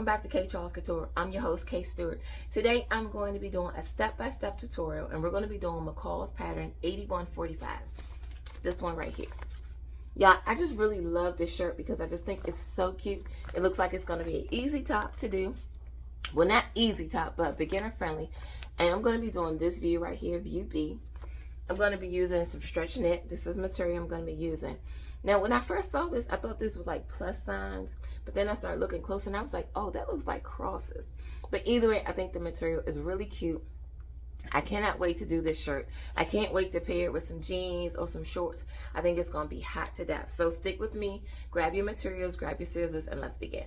back to kCharles Couture. I'm your host, K Stewart. Today I'm going to be doing a step-by-step tutorial, and we're going to be doing McCall's pattern 8145. This one right here. Yeah, I just really love this shirt because I just think it's so cute. It looks like it's going to be an easy top to do. Well, not easy top, but beginner friendly. And I'm going to be doing this view right here, view B. I'm going to be using some stretch knit. This is material I'm going to be using. Now, when I first saw this, I thought this was like plus signs, but then I started looking closer and I was like, oh, that looks like crosses. But either way, I think the material is really cute. I cannot wait to do this shirt. I can't wait to pair it with some jeans or some shorts. I think it's going to be hot to death. So stick with me, grab your materials, grab your scissors, and let's begin.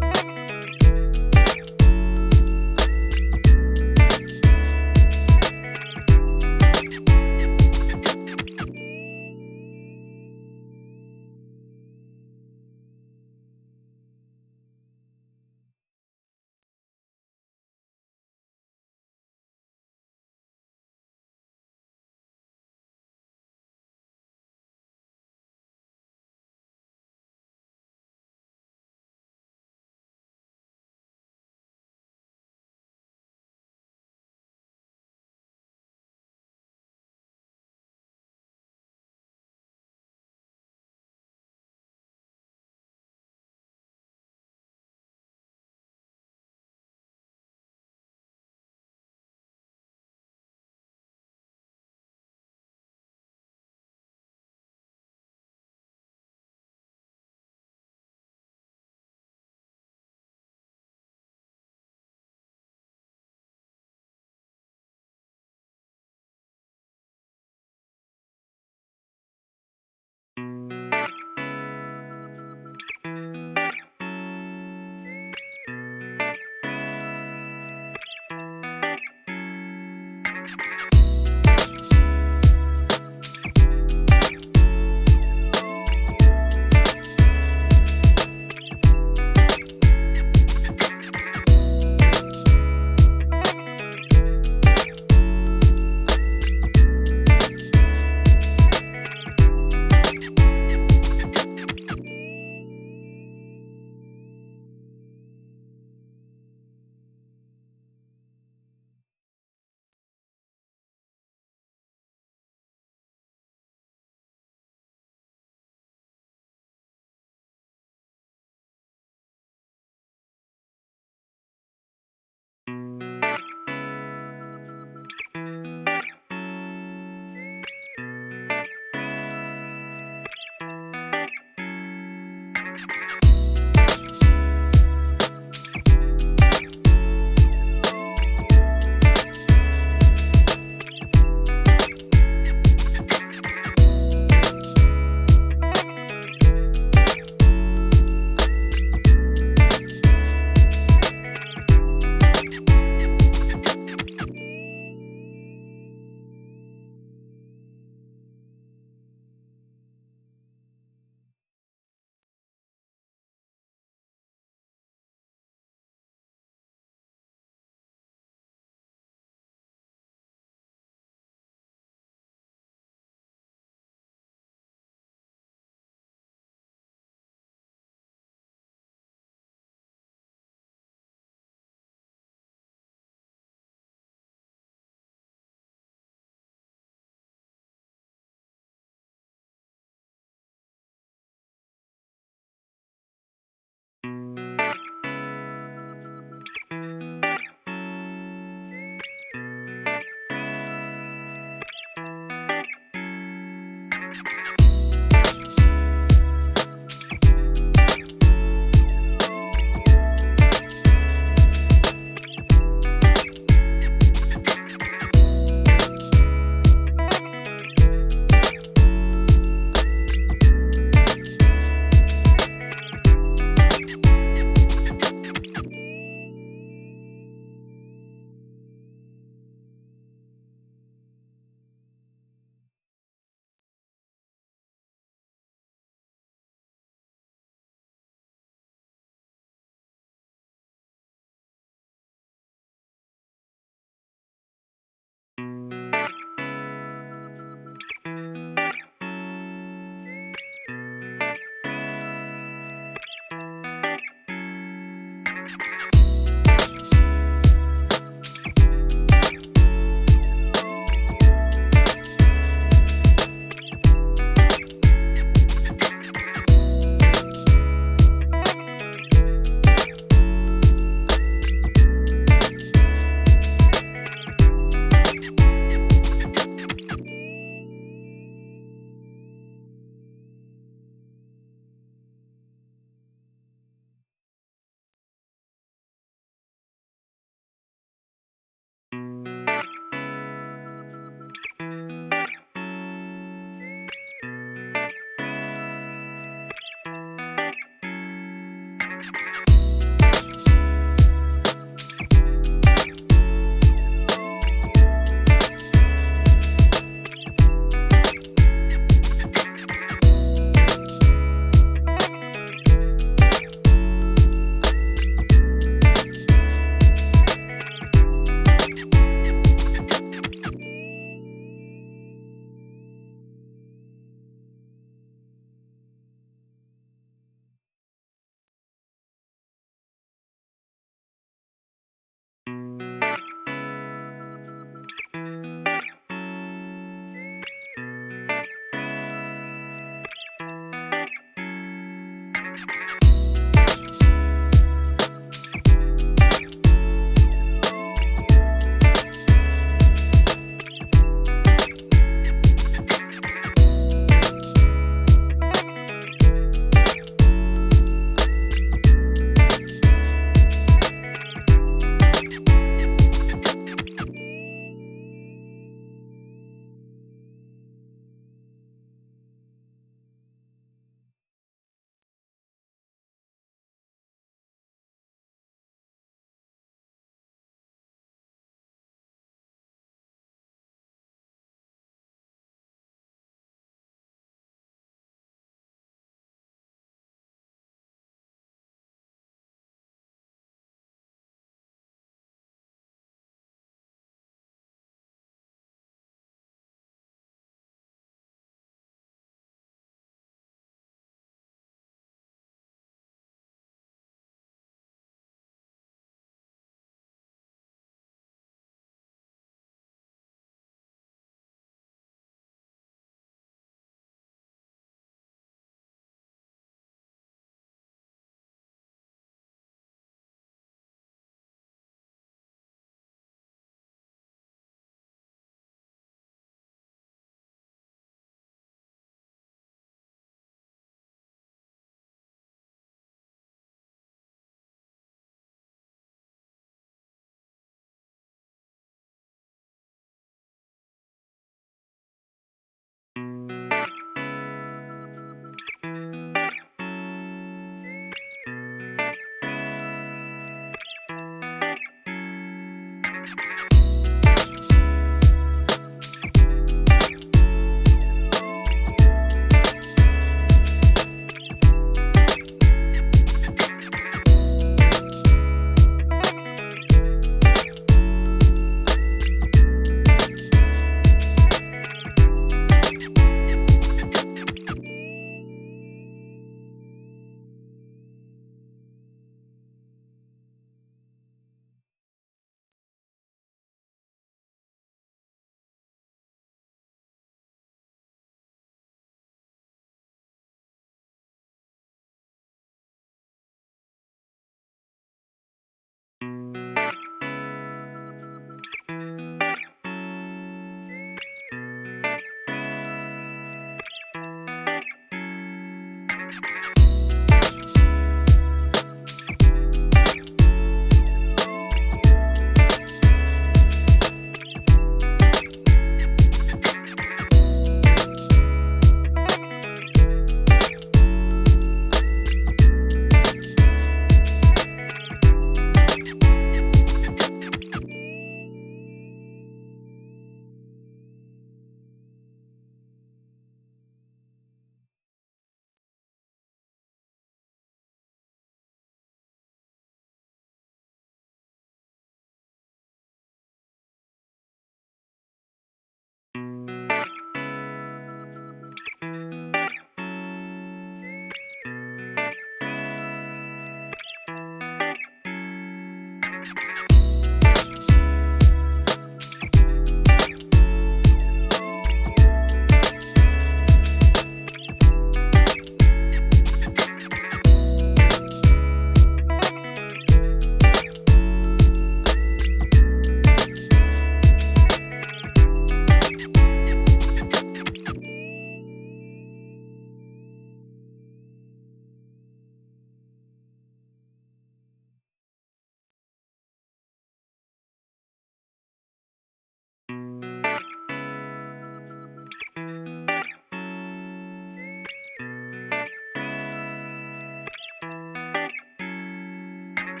And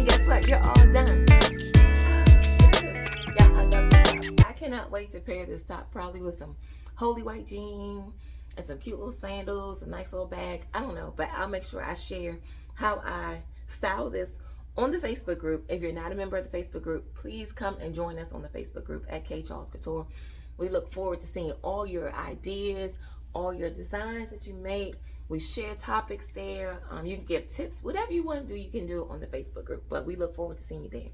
guess what? You're all done. Yeah, I love this top. I cannot wait to pair this top probably with some holy white jean and some cute little sandals, a nice little bag. I don't know, but I'll make sure I share how I style this on the Facebook group. If you're not a member of the Facebook group, please come and join us on the Facebook group at kCharles Couture. We look forward to seeing all your ideas, all your designs that you make. We share topics there. You can give tips, whatever you want to do, you can do it on the Facebook group. But we look forward to seeing you there.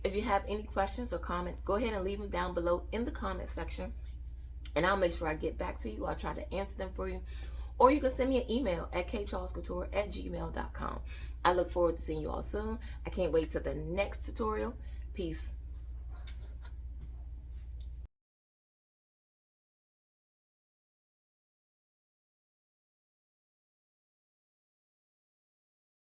If you have any questions or comments, go ahead and leave them down below in the comment section, and I'll make sure I get back to you. I'll try to answer them for you. Or you can send me an email at kcharlescouture@gmail.com. I look forward to seeing you all soon. I can't wait till the next tutorial. Peace.